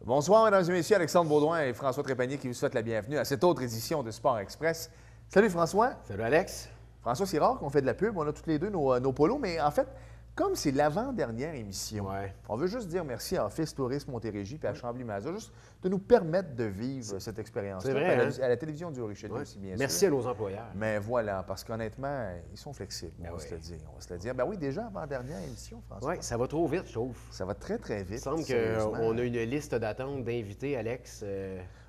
Bonsoir, mesdames et messieurs. Alexandre Baudouin et François Trépanier qui vous souhaitent la bienvenue à cette autre édition de Sport Express. Salut François. Salut Alex. François, c'est rare qu'on fait de la pub. On a toutes les deux nos polos, mais en fait, comme c'est l'avant-dernière émission, on veut juste dire merci à Office Tourisme Montérégie et à Chambly-Mazur juste de nous permettre de vivre cette expérience-là. C'est vrai, à la télévision du Richelieu aussi, bien sûr. Merci à nos employeurs. Mais voilà, parce qu'honnêtement, ils sont flexibles, on va se le dire. On va se le dire. Ben oui, déjà avant-dernière émission, François. Oui, ça va trop vite, je trouve. Ça va très, très vite. Il semble qu'on a une liste d'attente d'invités, Alex.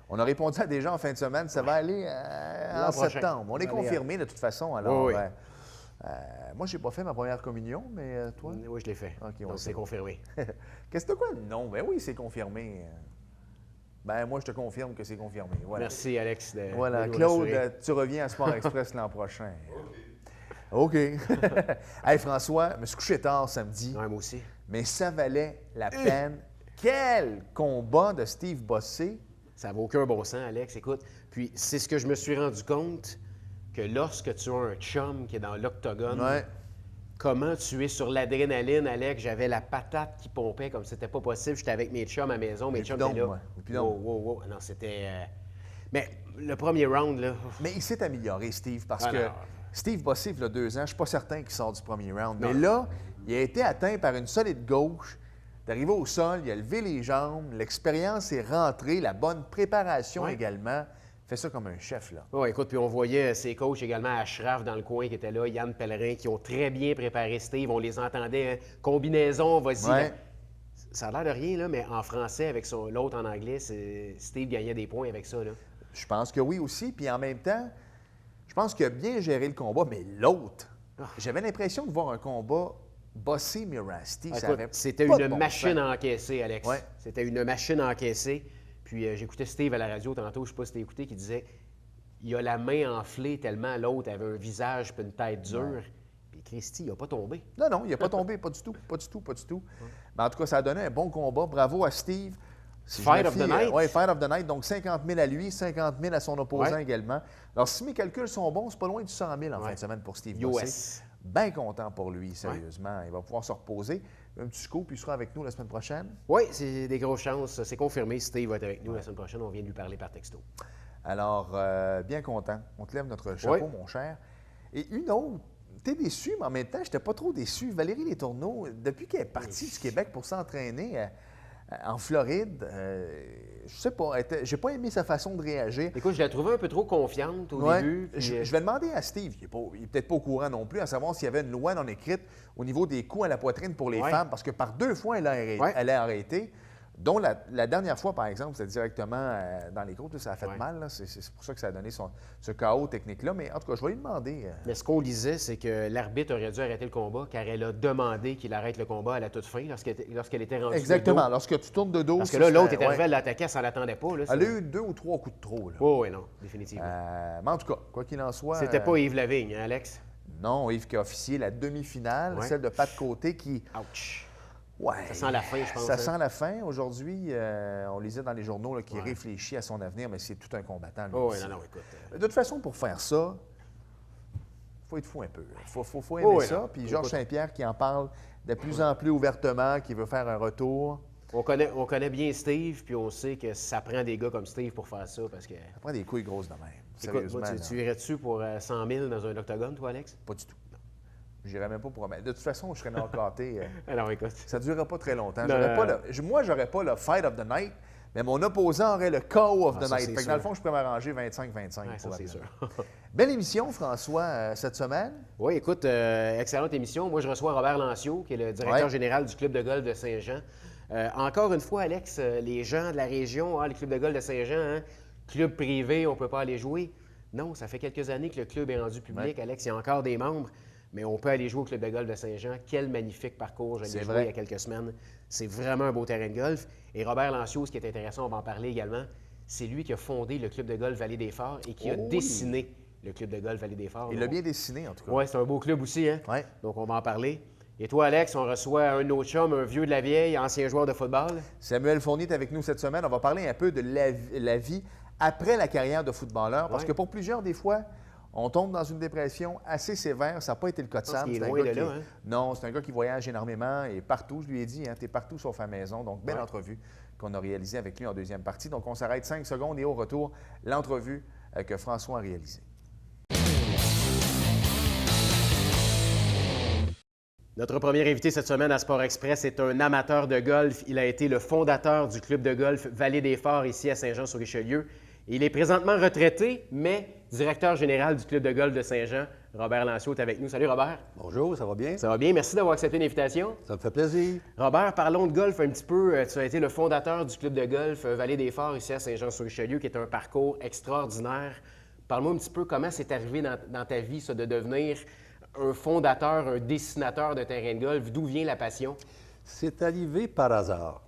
On a répondu à des gens en fin de semaine, ça va aller en septembre. On est confirmé de toute façon. Alors, moi, je n'ai pas fait ma première communion, mais toi? Oui, je l'ai fait. OK, donc, c'est confirmé. Qu'est-ce que quoi? Non, ben oui, c'est confirmé. Ben moi, je te confirme que c'est confirmé. Voilà. Merci, Alex. Voilà, de nous Claude, rassurer. tu reviens à Sport Express l'an prochain. OK. Hey, François, je me suis couché tard samedi, Ouais, moi aussi. mais ça valait la peine. Quel combat de Steve Bossé! Ça n'a aucun bon sens, Alex. Écoute, puis c'est ce que je me suis rendu compte, que lorsque tu as un chum qui est dans l'octogone, Ouais. comment tu es sur l'adrénaline, Alex? J'avais la patate qui pompait comme c'était pas possible. J'étais avec mes chums à la maison, mes chums étaient là. moi. Et puis donc. Wow. Non, c'était... Mais le premier round, là... Mais il s'est amélioré, Steve, parce Ah, que non. Steve Bossé, il y a 2 ans, je ne suis pas certain qu'il sort du premier round. Non. Mais là, il a été atteint par une solide gauche. D'arriver au sol, il a levé les jambes, l'expérience est rentrée, la bonne préparation également. Fait ça comme un chef, là. Oui, écoute, puis on voyait ses coachs également à Ashraf dans le coin qui étaient là, Yann Pellerin, qui ont très bien préparé Steve. On les entendait, hein. Combinaison, vas-y. Ouais. Ça a l'air de rien, là, mais en français, avec l'autre en anglais, Steve gagnait des points avec ça, là. Je pense que oui aussi. Puis en même temps, je pense qu'il a bien géré le combat, mais l'autre, j'avais l'impression de voir un combat Bossé-Mirasti. Écoute, c'était une machine à encaisser, Alex. Ouais. C'était une machine à encaisser. Puis j'écoutais Steve à la radio tantôt, je ne sais pas si tu as écouté, qui disait il a la main enflée tellement l'autre avait un visage et une tête dure. Puis Christy, il n'a pas tombé. Non, il n'a pas tombé, pas du tout. Mais en tout cas, ça a donné un bon combat. Bravo à Steve. Si Fight of the night. Oui, Fight of the Night. Donc 50 000 à lui, 50 000 à son opposant également. Alors, si mes calculs sont bons, c'est pas loin du 100 000 en fin de semaine pour Steve Bossé. US. Bien content pour lui, sérieusement. Il va pouvoir se reposer. Un petit scoop, puis il sera avec nous la semaine prochaine. Oui, c'est des grosses chances. C'est confirmé. Steve va être avec nous la semaine prochaine. On vient de lui parler par texto. Alors, bien content. On te lève notre chapeau, mon cher. Et une autre, t'es déçu, mais en même temps, je n'étais pas trop déçu. Valérie Letourneau, depuis qu'elle est partie du Québec pour s'entraîner en Floride, je sais pas, j'ai pas aimé sa façon de réagir. Écoute, je la trouvais un peu trop confiante au début. Puis, Je vais demander à Steve, il n'est peut-être pas au courant non plus, à savoir s'il y avait une loi non écrite au niveau des coups à la poitrine pour les femmes, parce que par 2 fois, elle a arrêté. Dont la dernière fois, par exemple, c'était directement dans les côtes, ça a fait mal. Là. C'est pour ça que ça a donné ce chaos technique-là. Mais en tout cas, je vais lui demander. Mais ce qu'on lisait, c'est que l'arbitre aurait dû arrêter le combat car elle a demandé qu'il arrête le combat à la toute fin lorsqu'elle était rendue Exactement, de dos. lorsque tu tournes de dos. Parce que là, l'autre était arrivé à l'attaquer, ça ne l'attendait pas. Là, elle a eu 2 ou 3 coups de trop. Là. Oh, oui, non, définitivement. Mais en tout cas, quoi qu'il en soit. C'était pas Yves Lavigne, hein, Alex? Non, Yves qui a officié la demi-finale, celle de Pat Côté qui. Ouch! Ouais. Ça sent la fin, je pense. Ça sent la fin. Aujourd'hui, on lisait dans les journaux qu'il réfléchit à son avenir, mais c'est tout un combattant. Lui aussi. Non, écoute. De toute façon, pour faire ça, il faut être fou un peu. Il faut aimer ça. Puis Georges Saint-Pierre qui en parle de plus en plus ouvertement, qui veut faire un retour. On connaît bien Steve, puis on sait que ça prend des gars comme Steve pour faire ça. Parce que. Ça prend des couilles grosses de même. Écoute, moi, tu irais-tu pour 100 000 dans un octogone, toi, Alex? Pas du tout. Je n'irais même pas pour. De toute façon, je serais knock-outé. Alors, écoute. Ça ne durera pas très longtemps. Non. Moi, j'aurais pas le fight of the night, mais mon opposant aurait le KO of the ça, night. c'est Fait que dans le fond, je pourrais m'arranger 25-25. Ouais, ça, c'est sûr. Belle émission, François, cette semaine. Oui, écoute, excellente émission. Moi, je reçois Robert Lancio, qui est le directeur général du Club de golf de Saint-Jean. Encore une fois, Alex, les gens de la région, le Club de golf de Saint-Jean, club privé, on ne peut pas aller jouer. Non, ça fait quelques années que le club est rendu public, Alex. Il y a encore des membres. Mais on peut aller jouer au Club de golf de Saint-Jean. Quel magnifique parcours. Je l'ai joué il y a quelques semaines. C'est vraiment un beau terrain de golf. Et Robert Lancio, ce qui est intéressant, on va en parler également, c'est lui qui a fondé le Club de golf Vallée des Forts et qui a dessiné le Club de golf Vallée des Forts. Il l'a bien dessiné, en tout cas. Oui, c'est un beau club aussi. Hein? Ouais. Donc, on va en parler. Et toi, Alex, on reçoit un autre chum, un vieux de la vieille, ancien joueur de football. Samuel Fournier est avec nous cette semaine. On va parler un peu de la vie après la carrière de footballeur. Parce que pour plusieurs, des fois, on tombe dans une dépression assez sévère. Ça n'a pas été le cas de Sam. Non, c'est un gars qui voyage énormément et partout. Je lui ai dit, tu es partout sauf à la maison. Donc, belle entrevue qu'on a réalisé avec lui en deuxième partie. Donc, on s'arrête 5 secondes et au retour, l'entrevue que François a réalisée. Notre premier invité cette semaine à Sport Express est un amateur de golf. Il a été le fondateur du club de golf Vallée des Forts ici à Saint-Jean-sur-Richelieu. Il est présentement retraité, mais directeur général du club de golf de Saint-Jean. Robert Lancio est avec nous. Salut Robert. Bonjour, ça va bien? Ça va bien. Merci d'avoir accepté l'invitation. Ça me fait plaisir. Robert, parlons de golf un petit peu. Tu as été le fondateur du club de golf Vallée des Forts ici à Saint-Jean-sur-Richelieu, qui est un parcours extraordinaire. Parle-moi un petit peu comment c'est arrivé dans ta vie, ça, de devenir un fondateur, un dessinateur de terrain de golf. D'où vient la passion? C'est arrivé par hasard.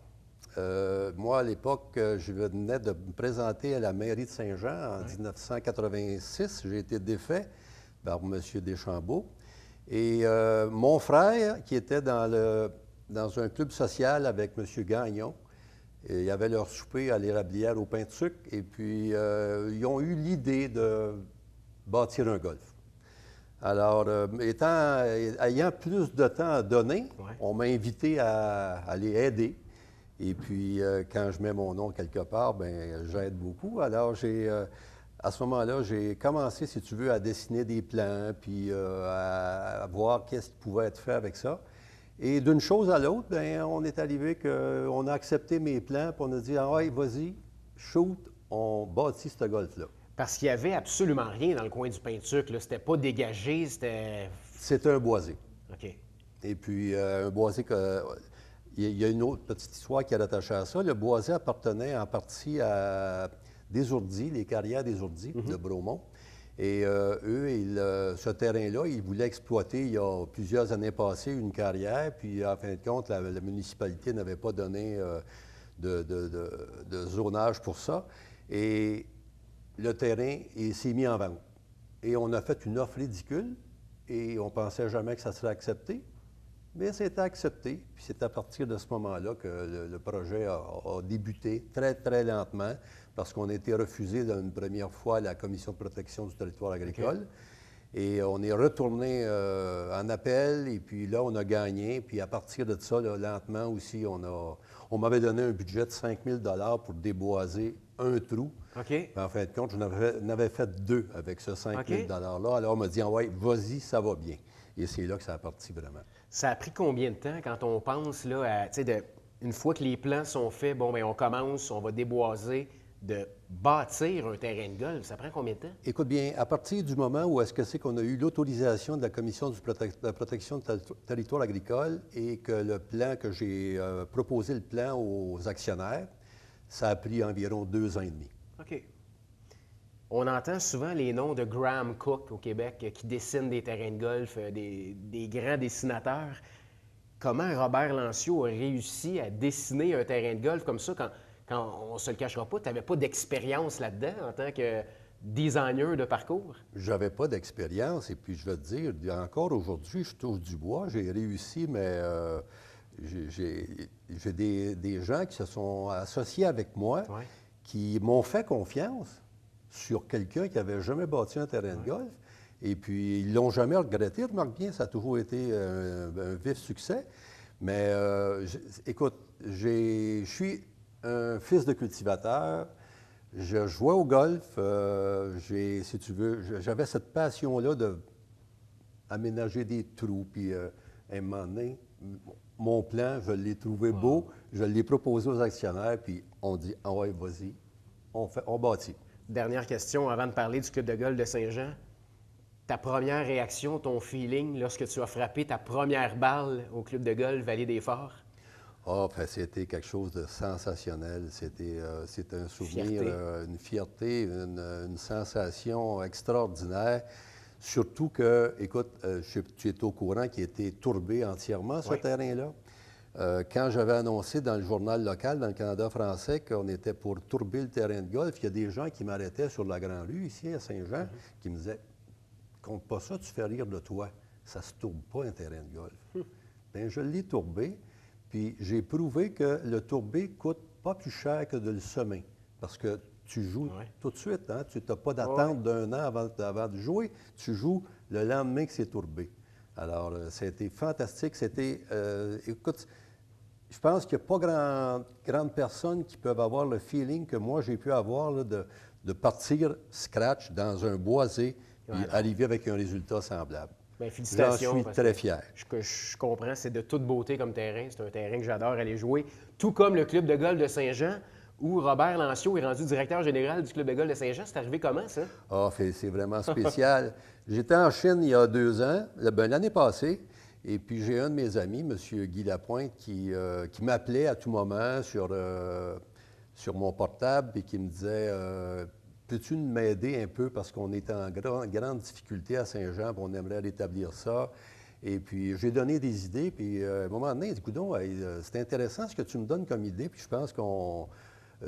Moi, à l'époque, je venais de me présenter à la mairie de Saint-Jean en 1986. J'ai été défait par M. Deschambault. Et mon frère, qui était dans un club social avec M. Gagnon, il y avait leur souper à l'Érablière au pain de sucre. Et puis, ils ont eu l'idée de bâtir un golf. Alors, ayant plus de temps à donner, on m'a invité à les aider. Et puis, quand je mets mon nom quelque part, bien, j'aide beaucoup. Alors, à ce moment-là, j'ai commencé, si tu veux, à dessiner des plans, puis à voir qu'est-ce qui pouvait être fait avec ça. Et d'une chose à l'autre, bien, on est arrivé qu'on a accepté mes plans, puis on a dit « Ah ouais, vas-y, shoot, on bâtit ce golf-là ». Parce qu'il n'y avait absolument rien dans le coin du pain de sucre. C'était pas dégagé, c'était... C'était un boisé. OK. Et puis, un boisé que... Il y a une autre petite histoire qui est rattachée à ça. Le boisé appartenait en partie à Desourdis, les carrières Desourdis de Bromont. Et eux, ce terrain-là, ils voulaient exploiter il y a plusieurs années passées une carrière. Puis, en fin de compte, la municipalité n'avait pas donné de zonage pour ça. Et le terrain s'est mis en vente. Et on a fait une offre ridicule et on ne pensait jamais que ça serait accepté. Mais c'était accepté. Puis c'est à partir de ce moment-là que le projet a débuté très, très lentement parce qu'on a été refusé une première fois à la Commission de protection du territoire agricole. Okay. Et on est retourné en appel et puis là, on a gagné. Puis à partir de ça, là, lentement aussi, on m'avait donné un budget de 5 000 $ pour déboiser un trou. OK. En fin de compte, je n'avais fait 2 avec ce 5 000 $-là. Alors, on m'a dit, ah ouais, vas-y, ça va bien. Et c'est là que ça a parti vraiment. Ça a pris combien de temps quand on pense, là, une fois que les plans sont faits, bon, bien, on commence, on va déboiser, de bâtir un terrain de golf? Ça prend combien de temps? Écoute bien, à partir du moment où c'est qu'on a eu l'autorisation de la Commission de la protection du territoire agricole et que le plan, que j'ai proposé le plan aux actionnaires, ça a pris environ 2 ans et demi. OK. On entend souvent les noms de Graham Cook au Québec qui dessinent des terrains de golf, des grands dessinateurs. Comment Robert Lancio a réussi à dessiner un terrain de golf comme ça quand on ne se le cachera pas, tu n'avais pas d'expérience là-dedans en tant que designer de parcours? J'avais pas d'expérience et puis je vais te dire, encore aujourd'hui, je touche du bois, j'ai réussi, mais j'ai des gens qui se sont associés avec moi, qui m'ont fait confiance sur quelqu'un qui n'avait jamais bâti un terrain de golf. Et puis, ils ne l'ont jamais regretté. Remarque bien, ça a toujours été un vif succès. Mais écoute, je suis un fils de cultivateur. Je jouais au golf. Si tu veux, j'avais cette passion-là d'aménager des trous. Puis, à un moment donné, mon plan, je l'ai trouvé beau. Je l'ai proposé aux actionnaires. Puis, on dit, ah ouais, vas-y, on bâtit. Dernière question avant de parler du club de golf de Saint-Jean. Ta première réaction, ton feeling lorsque tu as frappé ta première balle au club de golf Vallée des Forts? Ah, ben, c'était quelque chose de sensationnel. C'était un souvenir, une fierté, une sensation extraordinaire. Surtout que, écoute, tu es au courant qu'il était tourbé entièrement, ce terrain-là. Quand j'avais annoncé dans le journal local, dans le Canada français, qu'on était pour tourber le terrain de golf, il y a des gens qui m'arrêtaient sur la Grande Rue, ici, à Saint-Jean, qui me disaient « Compte pas ça, tu fais rire de toi. Ça se tourbe pas, un terrain de golf. » Bien, je l'ai tourbé, puis j'ai prouvé que le tourber coûte pas plus cher que de le semer, parce que tu joues tout de suite, hein? Tu n'as pas d'attente d'1 an avant de jouer, tu joues le lendemain que c'est tourbé. Alors, ça a été fantastique. C'était, écoute, je pense qu'il n'y a pas grande personne qui peuvent avoir le feeling que moi, j'ai pu avoir là, de partir scratch dans un boisé et arriver avec un résultat semblable. Bien, félicitations. J'en suis très fier. Je comprends, c'est de toute beauté comme terrain. C'est un terrain que j'adore aller jouer. Tout comme le club de golf de Saint-Jean, où Robert Lancio est rendu directeur général du club de golf de Saint-Jean. C'est arrivé comment, ça? Ah, c'est vraiment spécial. J'étais en Chine il y a 2 ans, l'année passée, et puis j'ai un de mes amis, M. Guy Lapointe, qui m'appelait à tout moment sur mon portable et qui me disait peux-tu m'aider un peu parce qu'on est en grande difficulté à Saint-Jean, puis on aimerait rétablir ça. Et puis, j'ai donné des idées, puis à un moment donné, il dit coudonc, c'est intéressant ce que tu me donnes comme idée, puis je pense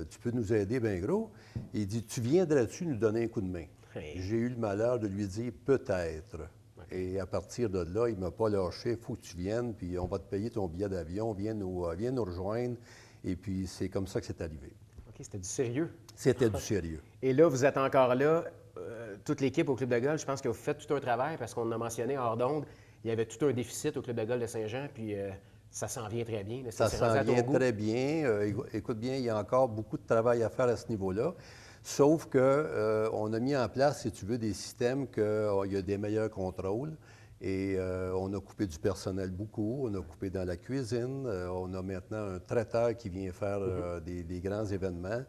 tu peux nous aider bien gros. Il dit tu viendrais-tu nous donner un coup de main? Hey. J'ai eu le malheur de lui dire peut-être. Et à partir de là, il ne m'a pas lâché. Il faut que tu viennes, puis on va te payer ton billet d'avion. Viens nous rejoindre. Et puis, c'est comme ça que c'est arrivé. OK, c'était du sérieux. C'était du sérieux. Et là, vous êtes encore là. Toute l'équipe au Club de golf, je pense que vous faites tout un travail parce qu'on a mentionné hors d'onde, il y avait tout un déficit au Club de golf de Saint-Jean, puis ça s'en vient très bien. Là, ça s'en vient très bien. Écoute bien, il y a encore beaucoup de travail à faire à ce niveau-là. Sauf qu'on a mis en place, si tu veux, des systèmes qu'il y a des meilleurs contrôles. Et on a coupé du personnel beaucoup, on a coupé dans la cuisine, on a maintenant un traiteur qui vient faire des grands événements.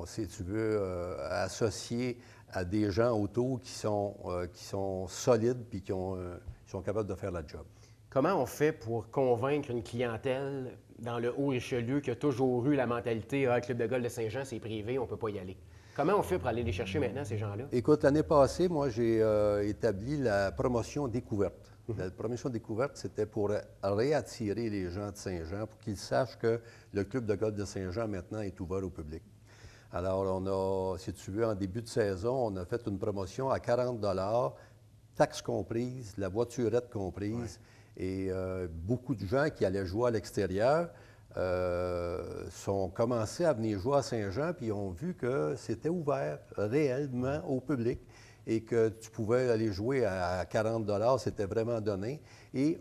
Si tu veux, associé à des gens autour qui sont solides puis qui sont capables de faire la job. Comment on fait pour convaincre une clientèle dans le Haut-Richelieu qui a toujours eu la mentalité « Ah, le club de golf de Saint-Jean, c'est privé, on ne peut pas y aller ». Comment on fait pour aller les chercher maintenant, ces gens-là? Écoute, l'année passée, moi, j'ai établi la promotion découverte. La promotion découverte, c'était pour réattirer les gens de Saint-Jean, pour qu'ils sachent que le club de golf de Saint-Jean, maintenant, est ouvert au public. Alors, on a, si tu veux, en début de saison, on a fait une promotion à 40 $, taxes comprises, la voiturette comprise, et beaucoup de gens qui allaient jouer à l'extérieur sont commencés à venir jouer à Saint-Jean, puis ont vu que c'était ouvert réellement au public et que tu pouvais aller jouer à 40 $, c'était vraiment donné. Et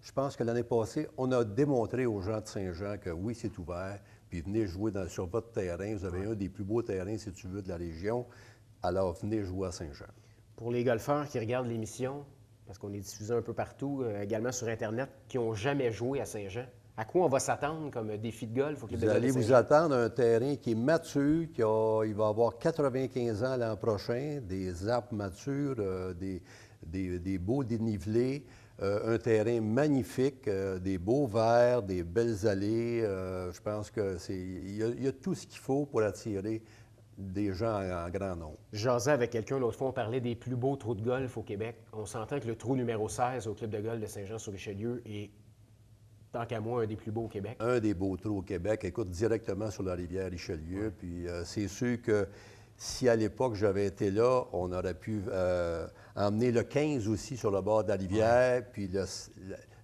je pense que l'année passée, on a démontré aux gens de Saint-Jean que oui, c'est ouvert, puis venez jouer sur votre terrain. Vous avez un des plus beaux terrains, si tu veux, de la région. Alors, venez jouer à Saint-Jean. Pour les golfeurs qui regardent l'émission, parce qu'on est diffusé un peu partout, également sur Internet, qui n'ont jamais joué à Saint-Jean, à quoi on va s'attendre comme défi de golf au Club de golf de Saint-Jean? Vous allez vous attendre à un terrain qui est mature, il va avoir 95 ans l'an prochain, des arbres matures, des beaux dénivelés, un terrain magnifique, des beaux verts, des belles allées. Je pense qu'il y a tout ce qu'il faut pour attirer des gens en grand nombre. J'asais avec quelqu'un l'autre fois, on parlait des plus beaux trous de golf au Québec. On s'entend que le trou numéro 16 au Club de golf de Saint-Jean-sur-Richelieu est, tant qu'à moi, un des plus beaux au Québec. Un des beaux trous au Québec, écoute, directement sur la rivière Richelieu. Puis c'est sûr que si à l'époque j'avais été là, on aurait pu emmener le 15 aussi sur le bord de la rivière, puis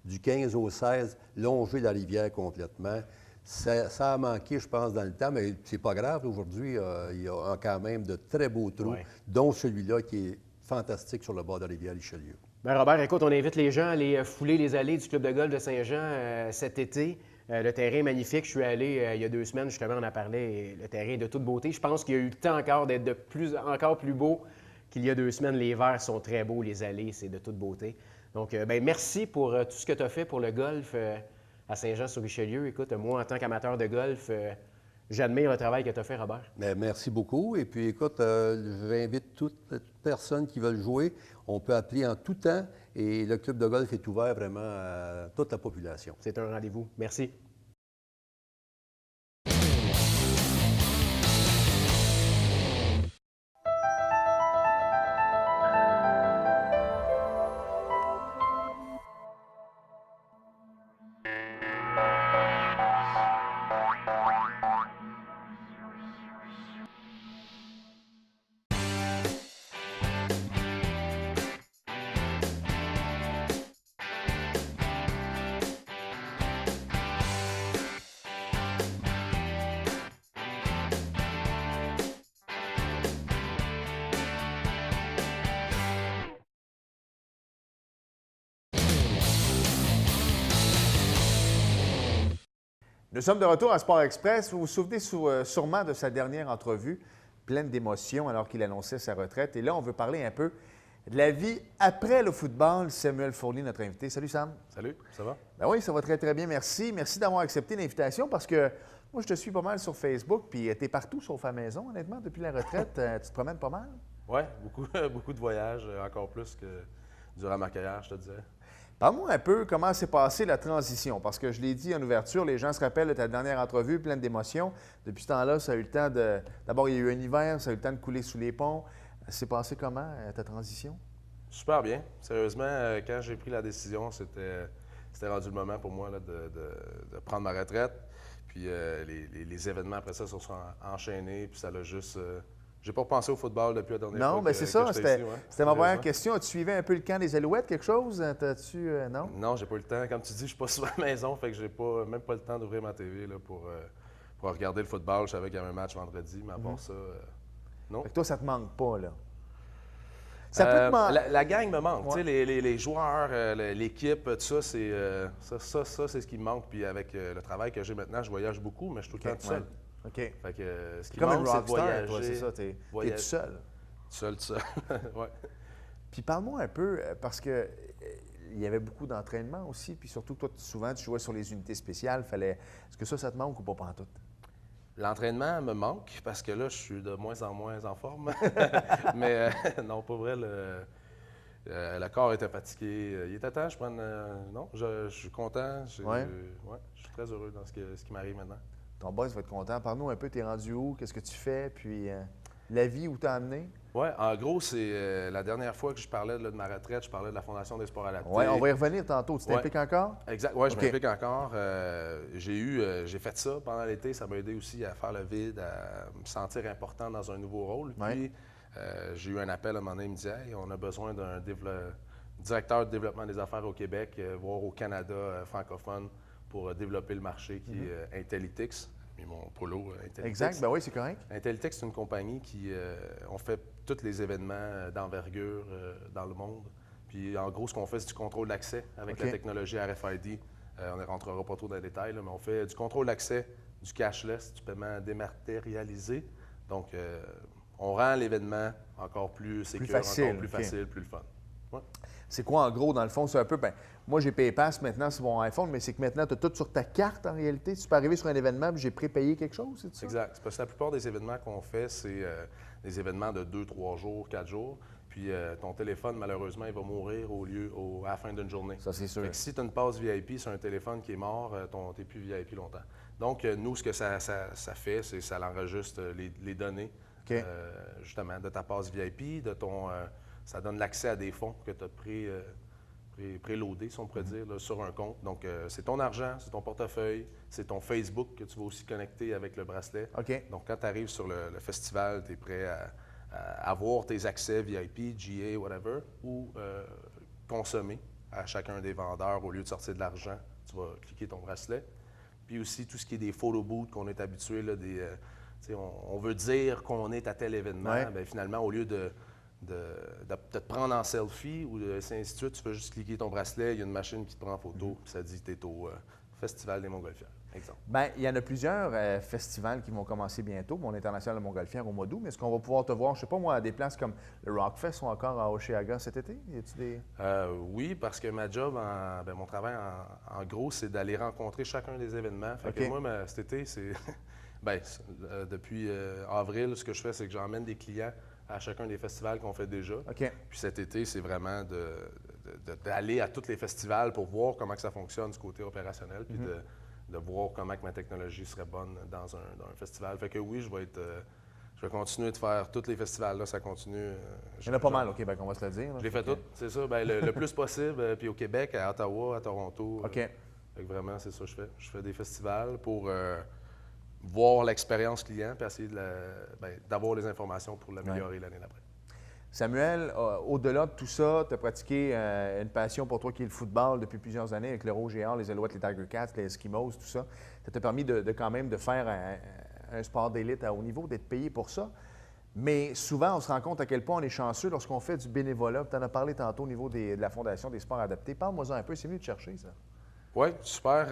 du 15 au 16, longer la rivière complètement. Ça a manqué, je pense, dans le temps, mais c'est pas grave. Aujourd'hui, il y a quand même de très beaux trous, dont celui-là qui est fantastique sur le bord de la rivière Richelieu. Bien, Robert, écoute, on invite les gens à aller fouler les allées du Club de golf de Saint-Jean cet été. Le terrain est magnifique. Je suis allé il y a 2 semaines, justement, on en parlait. Le terrain est de toute beauté. Je pense qu'il y a eu le temps encore d'être encore plus beau qu'il y a 2 semaines. Les verts sont très beaux, les allées, c'est de toute beauté. Donc, merci pour tout ce que tu as fait pour le golf à Saint-Jean-sur-Richelieu. Écoute, moi, en tant qu'amateur de golf, j'admire le travail que tu as fait, Robert. Bien, merci beaucoup. Et puis, écoute, j'invite toute personne qui veut jouer. On peut appeler en tout temps et le club de golf est ouvert vraiment à toute la population. C'est un rendez-vous. Merci. Nous sommes de retour à Sport Express. Vous vous souvenez sûrement de sa dernière entrevue, pleine d'émotions alors qu'il annonçait sa retraite. Et là, on veut parler un peu de la vie après le football. Samuel Fournier, notre invité. Salut Sam. Salut, ça va? Ben oui, ça va très, très bien. Merci. Merci d'avoir accepté l'invitation parce que moi, je te suis pas mal sur Facebook, puis tu es partout sauf à la maison, honnêtement, depuis la retraite. Tu te promènes pas mal? Oui, beaucoup de voyages, encore plus que durant ma carrière, je te disais. Parle-moi un peu comment s'est passée la transition, parce que je l'ai dit en ouverture, les gens se rappellent de ta dernière entrevue, pleine d'émotions. Depuis ce temps-là, ça a eu le temps de... D'abord, il y a eu un hiver, ça a eu le temps de couler sous les ponts. C'est passé comment, ta transition? Super bien. Sérieusement, quand j'ai pris la décision, c'était rendu le moment pour moi là, de prendre ma retraite. Puis les événements après ça se sont enchaînés, puis ça l'a juste... J'ai pas repensé au football depuis la dernière fois. Non, bien c'est ça. C'était ma première Sérieusement. question. As-tu suivi un peu le camp des Alouettes, quelque chose? T'as-tu... non? Non, j'ai pas eu le temps. Comme tu dis, je suis pas souvent à la maison, fait que j'ai même pas le temps d'ouvrir ma TV là, pour regarder le football. Je savais qu'il y avait un match vendredi, mais à part ça, non. Fait que toi, ça te manque pas, là? Ça peut te manquer. La gang me manque. Ouais. Tu sais, les joueurs, l'équipe, tout ça, c'est c'est ce qui me manque. Puis avec le travail que j'ai maintenant, je voyage beaucoup, mais je suis tout le temps tout seul. OK. Fait que ce qui Comme manque, un c'est de rockstar, voyager. toi, c'est ça. T'es tout seul. Tout seul. Ouais. Puis parle-moi un peu, parce que il y avait beaucoup d'entraînement aussi, puis surtout, toi, souvent, tu jouais sur les unités spéciales. Est-ce que ça te manque ou pas pantoute? L'entraînement me manque parce que là, je suis de moins en forme. Mais non, pas vrai. Le corps était fatigué. Il était temps, je prenne. Non, je suis content. Ouais. Je suis très heureux dans ce qui m'arrive maintenant. Ton boss va être content. Parle-nous un peu, t'es rendu où? Qu'est-ce que tu fais? Puis la vie où t'as amené? Oui, en gros, c'est la dernière fois que je parlais de ma retraite, je parlais de la Fondation des sports adaptés. Oui, on va y revenir tantôt. Tu t'impliques encore? Exact. Oui, je OK. m'implique encore. J'ai fait ça pendant l'été. Ça m'a aidé aussi à faire le vide, à me sentir important dans un nouveau rôle. Ouais. Puis, j'ai eu un appel à un moment donné, il me dit hey, on a besoin d'un directeur de développement des affaires au Québec, voire au Canada francophone, pour développer le marché qui est Intellytics. Mis mon polo Intellytics. Exact, ben oui, c'est correct. Intellytics, c'est une compagnie qui on fait tous les événements d'envergure dans le monde. Puis en gros, ce qu'on fait, c'est du contrôle d'accès avec OK. la technologie RFID. On ne rentrera pas trop dans les détails, là, mais on fait du contrôle d'accès, du cashless, du paiement dématérialisé. Donc, on rend l'événement encore plus sécure, facile, encore plus OK. facile, plus le fun. Ouais. C'est quoi, en gros, dans le fond? C'est un peu, ben, moi, j'ai PayPass maintenant sur mon iPhone, mais c'est que maintenant, tu as tout sur ta carte, en réalité. Tu peux arriver sur un événement, puis j'ai prépayé quelque chose, c'est ça? Exact. C'est parce que la plupart des événements qu'on fait, c'est des événements de 2, 3 jours, 4 jours. Puis ton téléphone, malheureusement, il va mourir à la fin d'une journée. Ça, c'est sûr. Fait que si tu as une passe VIP sur un téléphone qui est mort, tu n'es plus VIP longtemps. Donc, nous, ce que ça fait, c'est que ça enregistre les données, OK. justement, de ta passe VIP, ça donne l'accès à des fonds que tu as préloadés, si on pourrait dire, là, sur un compte. Donc, c'est ton argent, c'est ton portefeuille, c'est ton Facebook que tu vas aussi connecter avec le bracelet. OK. Donc, quand tu arrives sur le festival, tu es prêt à avoir tes accès VIP, GA, whatever, ou consommer à chacun des vendeurs au lieu de sortir de l'argent. Tu vas cliquer ton bracelet. Puis aussi, tout ce qui est des photo booths qu'on est habitué, là, on veut dire qu'on est à tel événement. Ouais. Bien, finalement, au lieu de te prendre en selfie ou ainsi de suite, tu peux juste cliquer ton bracelet, il y a une machine qui te prend en photo, puis ça dit que tu es au Festival des Montgolfières, exemple. Bien, il y en a plusieurs festivals qui vont commencer bientôt. Mon international de Montgolfière au mois d'août. Mais est-ce qu'on va pouvoir te voir, je ne sais pas moi, à des places comme le Rockfest ou encore à Oshéaga cet été? Y a-tu des... Oui, parce que ma job, mon travail en gros, c'est d'aller rencontrer chacun des événements. Fait que OK. moi, cet été, c'est. Depuis avril, ce que je fais, c'est que j'emmène des clients à chacun des festivals qu'on fait déjà. OK. Puis cet été, c'est vraiment d'aller à tous les festivals pour voir comment que ça fonctionne du côté opérationnel, puis de voir comment que ma technologie serait bonne dans un festival. Fait que oui, je vais continuer de faire tous les festivals. Là, ça continue. Il y en a pas mal au Québec, on va se le dire. là. Je les fais toutes, c'est ça. Ben, le plus possible. Puis au Québec, à Ottawa, à Toronto. OK. Fait que vraiment, c'est ça que je fais. Je fais des festivals pour voir l'expérience client puis essayer d'avoir les informations pour l'améliorer l'année d'après. Samuel, au-delà de tout ça, tu as pratiqué une passion pour toi qui est le football depuis plusieurs années avec le Rouge et Or, les Alouettes, les Tiger Cats, les Eskimos, tout ça. Ça t'a permis de quand même de faire un sport d'élite à haut niveau, d'être payé pour ça. Mais souvent, on se rend compte à quel point on est chanceux lorsqu'on fait du bénévolat. Tu en as parlé tantôt au niveau de la Fondation des sports adaptés. Parle-moi-en un peu, c'est venu te chercher, ça. Oui, super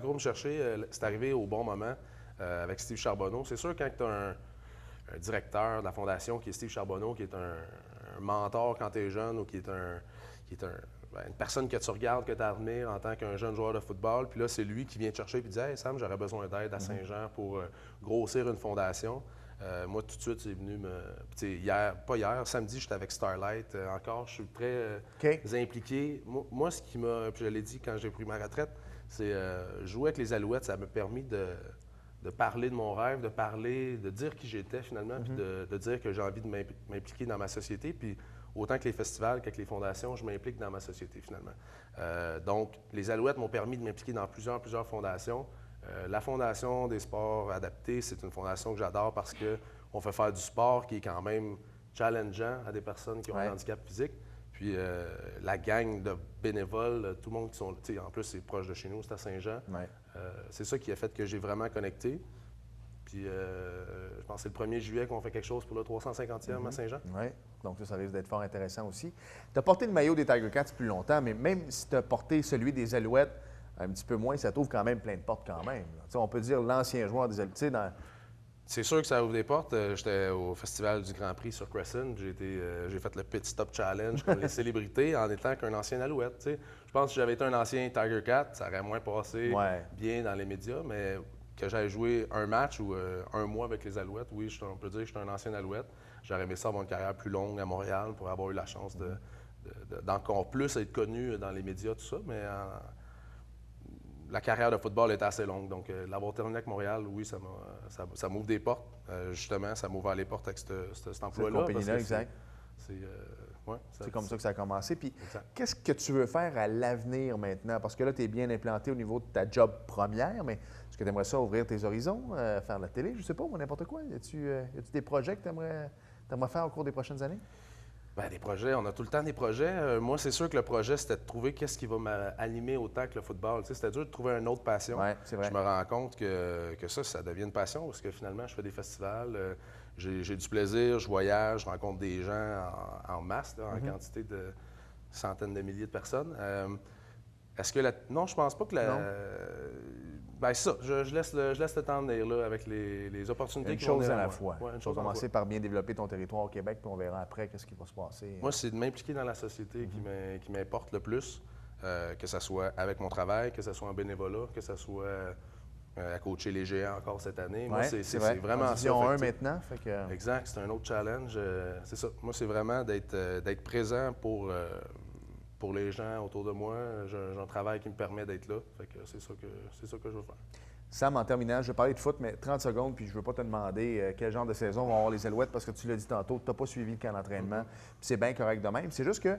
gros me chercher. C'est arrivé au bon moment avec Steve Charbonneau. C'est sûr, quand tu as un directeur de la fondation qui est Steve Charbonneau, qui est un mentor quand tu es jeune ou qui est une personne que tu regardes, que tu admires en tant qu'un jeune joueur de football. Puis là, c'est lui qui vient te chercher et dit « Hey Sam, j'aurais besoin d'aide à Saint-Jean pour grossir une fondation. » Moi, tout de suite, c'est venu me... samedi, j'étais avec Starlight encore. Je suis très impliqué. Moi, ce qui m'a... Puis je l'ai dit quand j'ai pris ma retraite, c'est jouer avec les Alouettes, ça m'a permis de parler de mon rêve, de dire qui j'étais finalement, puis de dire que j'ai envie de m'impliquer dans ma société. Puis autant que les festivals qu'avec les fondations, je m'implique dans ma société finalement. Donc, les Alouettes m'ont permis de m'impliquer dans plusieurs fondations. La Fondation des sports adaptés, c'est une fondation que j'adore parce qu'on fait faire du sport qui est quand même challengeant à des personnes qui ont un handicap physique. Puis la gang de bénévoles, tout le monde qui sont... En plus, c'est proche de chez nous, c'est à Saint-Jean. Ouais. C'est ça qui a fait que j'ai vraiment connecté. Puis je pense que c'est le 1er juillet qu'on fait quelque chose pour le 350e à Saint-Jean. Oui, donc ça risque d'être fort intéressant aussi. Tu as porté le maillot des Tiger Cats plus longtemps, mais même si tu as porté celui des Alouettes un petit peu moins, ça t'ouvre quand même plein de portes quand même. On peut dire l'ancien joueur des Alouettes. C'est sûr que ça ouvre des portes. J'étais au Festival du Grand Prix sur Crescent. J'ai fait le Pit Stop Challenge comme les célébrités en étant qu'un ancien Alouette. T'sais. Je pense que si j'avais été un ancien Tiger Cat, ça aurait moins passé bien dans les médias, mais que j'aille joué un match ou un mois avec les Alouettes, oui, on peut dire que je suis un ancien Alouette. J'aurais aimé ça avoir une carrière plus longue à Montréal pour avoir eu la chance d'encore plus être connu dans les médias, tout ça, mais la carrière de football était assez longue. Donc, l'avoir terminé avec Montréal, oui, ça m'ouvre des portes. Justement, ça m'a ouvert les portes avec cet emploi-là. Cette compagnie-là, exact. C'est comme ça que ça a commencé. Puis, qu'est-ce que tu veux faire à l'avenir maintenant? Parce que là, tu es bien implanté au niveau de ta job première, mais est-ce que tu aimerais ça ouvrir tes horizons, faire de la télé, je sais pas, ou n'importe quoi? Y a-tu des projets que tu aimerais faire au cours des prochaines années? Bien, des projets, on a tout le temps des projets. Moi, c'est sûr que le projet, c'était de trouver qu'est-ce qui va m'animer autant que le football. Tu sais, c'était dur de trouver une autre passion. Ouais, c'est vrai. Je me rends compte que ça devient une passion parce que finalement, je fais des festivals, j'ai du plaisir, je voyage, je rencontre des gens en masse, là, en quantité de centaines de milliers de personnes. Est-ce que Non, je pense pas que Bien, c'est ça. Je laisse le temps venir là, avec les opportunités qui vont venir. Une chose à la fois. Ouais, tu vas commencer par bien développer ton territoire au Québec, puis on verra après qu'est-ce qui va se passer. Moi, c'est de m'impliquer dans la société qui m'importe le plus, que ce soit avec mon travail, que ce soit en bénévolat, que ce soit à coacher les géants encore cette année. Moi, c'est vraiment ça. Ils ont un maintenant. Fait que... Exact, c'est un autre challenge. C'est ça. Moi, c'est vraiment d'être présent pour les gens autour de moi. J'ai un travail qui me permet d'être là. Fait que c'est ça que je veux faire. Sam, en terminant, je vais parler de foot, mais 30 secondes, puis je ne veux pas te demander quel genre de saison vont avoir les Alouettes, parce que tu l'as dit tantôt, tu n'as pas suivi le camp d'entraînement, puis c'est bien correct de même. C'est juste que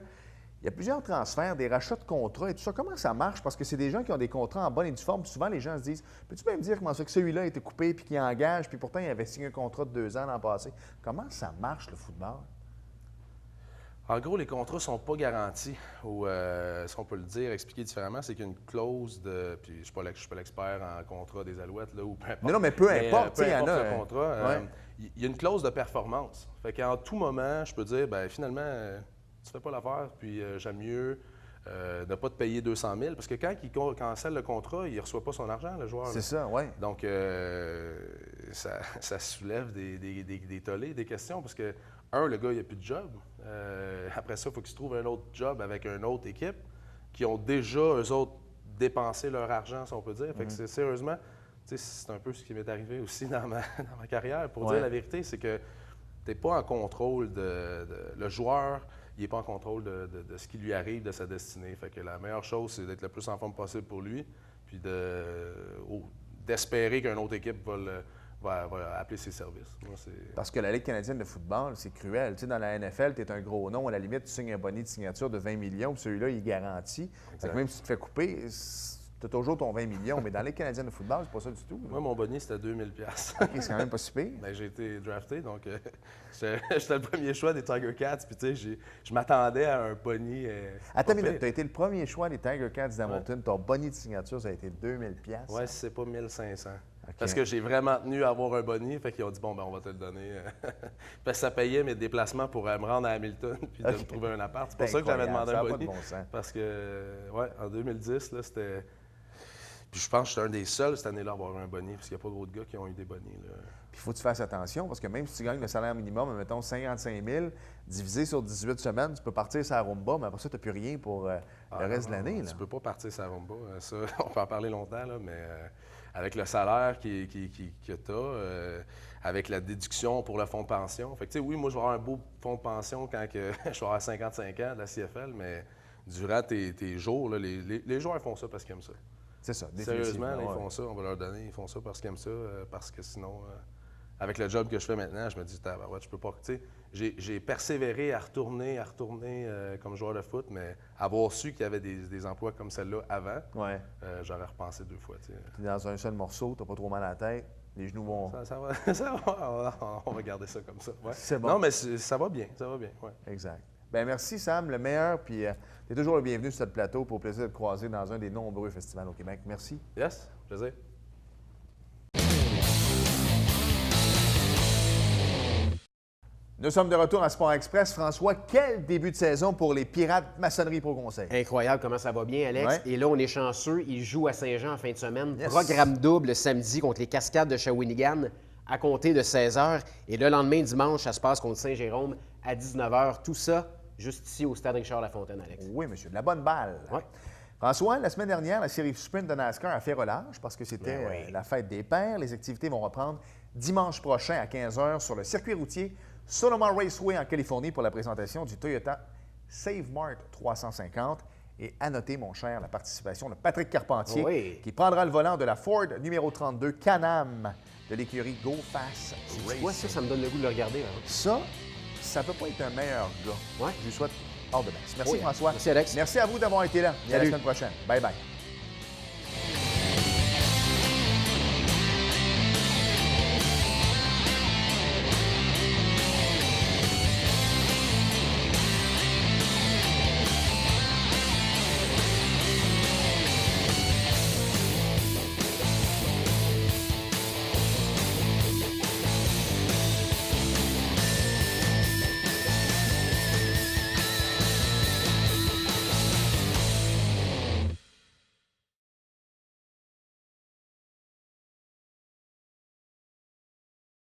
il y a plusieurs transferts, des rachats de contrats et tout ça. Comment ça marche? Parce que c'est des gens qui ont des contrats en bonne et due forme. Puis souvent, les gens se disent « Peux-tu bien me dire comment ça que celui-là a été coupé puis qu'il engage, puis pourtant, il avait signé un contrat de 2 ans l'an passé. » Comment ça marche, le football? En gros, les contrats ne sont pas garantis. Ou, si on peut le dire, expliquer différemment, c'est qu'il y a une clause de... Puis je ne suis pas l'expert en contrat des Alouettes, là, ou peu importe. Non, mais peu importe, il y en a. Le contrat, il y a une clause de performance. Fait qu'en tout moment, je peux dire, bien, finalement, tu ne fais pas l'affaire, puis j'aime mieux ne pas te payer 200 000. Parce que quand il cancelle le contrat, il ne reçoit pas son argent, le joueur. C'est ça, oui. Donc, ça soulève des tollés, des questions, parce que le gars, il n'a plus de job. Après ça, il faut qu'il se trouve un autre job avec une autre équipe qui ont déjà, eux autres, dépensé leur argent, si on peut dire. Fait que sérieusement, c'est un peu ce qui m'est arrivé aussi dans ma carrière. Pour dire la vérité, c'est que tu n'es pas en contrôle le joueur, il n'est pas en contrôle de ce qui lui arrive, de sa destinée. Fait que la meilleure chose, c'est d'être le plus en forme possible pour lui, puis d'espérer qu'une autre équipe va appeler ses services. Moi, parce que la Ligue canadienne de football, c'est cruel. Tu sais, dans la NFL, tu es un gros nom. À la limite, tu signes un bonnet de signature de 20 millions, puis celui-là, il est garanti. Fait que même si tu te fais couper, tu as toujours ton 20 millions. Mais dans la Ligue canadienne de football, c'est pas ça du tout. Moi, mon bonnet, c'était 2000 $. C'est quand même pas si pire. Bien, j'ai été drafté, donc j'étais le premier choix des Tiger Cats. Puis, tu sais, je m'attendais à un bonnet. Attends une minute, tu as été le premier choix des Tiger Cats d'Hamilton. Ton bonnet de signature, ça a été 2000 $. Oui, c'est pas 1500. Parce que j'ai vraiment tenu à avoir un boni. Fait qu'ils ont dit, bon, ben on va te le donner. Parce que ça payait mes déplacements pour me rendre à Hamilton puis de me trouver un appart. C'est pour ça que j'avais demandé un boni. Parce que, ouais, en 2010, là, c'était... Puis je pense que j'étais un des seuls cette année-là à avoir un boni, parce qu'il n'y a pas gros de gars qui ont eu des bonnies. Puis il faut que tu fasses attention, parce que même si tu gagnes le salaire minimum, mettons 55 000, divisé sur 18 semaines, tu peux partir sur la rumba, mais après ça, tu n'as plus rien pour le reste de l'année. Tu ne peux pas partir sur la rumba. Ça, on peut en parler longtemps, là, mais avec le salaire que tu as, avec la déduction pour le fonds de pension. Fait que, oui, moi, je vais avoir un beau fonds de pension quand que je vais avoir 55 ans de la CFL, mais durant tes jours, là, les joueurs font ça parce qu'ils aiment ça. C'est ça, sérieusement, là, ils font ça, on va leur donner, ils font ça parce qu'ils aiment ça, parce que sinon, avec le job que je fais maintenant, je me dis, ouais, je peux pas, tu sais, j'ai persévéré à retourner comme joueur de foot, mais avoir su qu'il y avait des emplois comme celle-là avant, j'aurais repensé 2 fois, tu sais. T'es dans un seul morceau, t'as pas trop mal à la tête, les genoux vont... Ça va, on va garder ça comme ça, ouais. C'est bon. Non, mais ça va bien, ouais. Exact. Bien, merci Sam, le meilleur, puis tu es toujours le bienvenu sur ce plateau pour le plaisir de te croiser dans un des nombreux festivals au Québec. Merci. Yes, plaisir. Nous sommes de retour à Sport Express. François, quel début de saison pour les Pirates Maçonnerie Pro Conseil? Incroyable comment ça va bien, Alex. Ouais. Et là, on est chanceux. Ils jouent à Saint-Jean en fin de semaine. Yes. Programme double samedi contre les Cascades de Shawinigan à compter de 16h. Et le lendemain, dimanche, ça se passe contre Saint-Jérôme à 19h. Tout ça juste ici au stade Richard-Lafontaine, Alex. Oui, monsieur. De la bonne balle. Ouais. François, la semaine dernière, la série sprint de NASCAR a fait relâche parce que c'était la fête des pères. Les activités vont reprendre dimanche prochain à 15h sur le circuit routier Sonoma Raceway en Californie pour la présentation du Toyota Save Mart 350. Et à noter, mon cher, la participation de Patrick Carpentier qui prendra le volant de la Ford numéro 32 Can-Am de l'écurie Go Fast Racing. Quoi, ça me donne le goût de le regarder. Hein? Ça peut pas être un meilleur gars. Ouais. Je lui souhaite all the best. Merci François. Merci Alex. Merci à vous d'avoir été là. Et à la semaine prochaine. Bye bye.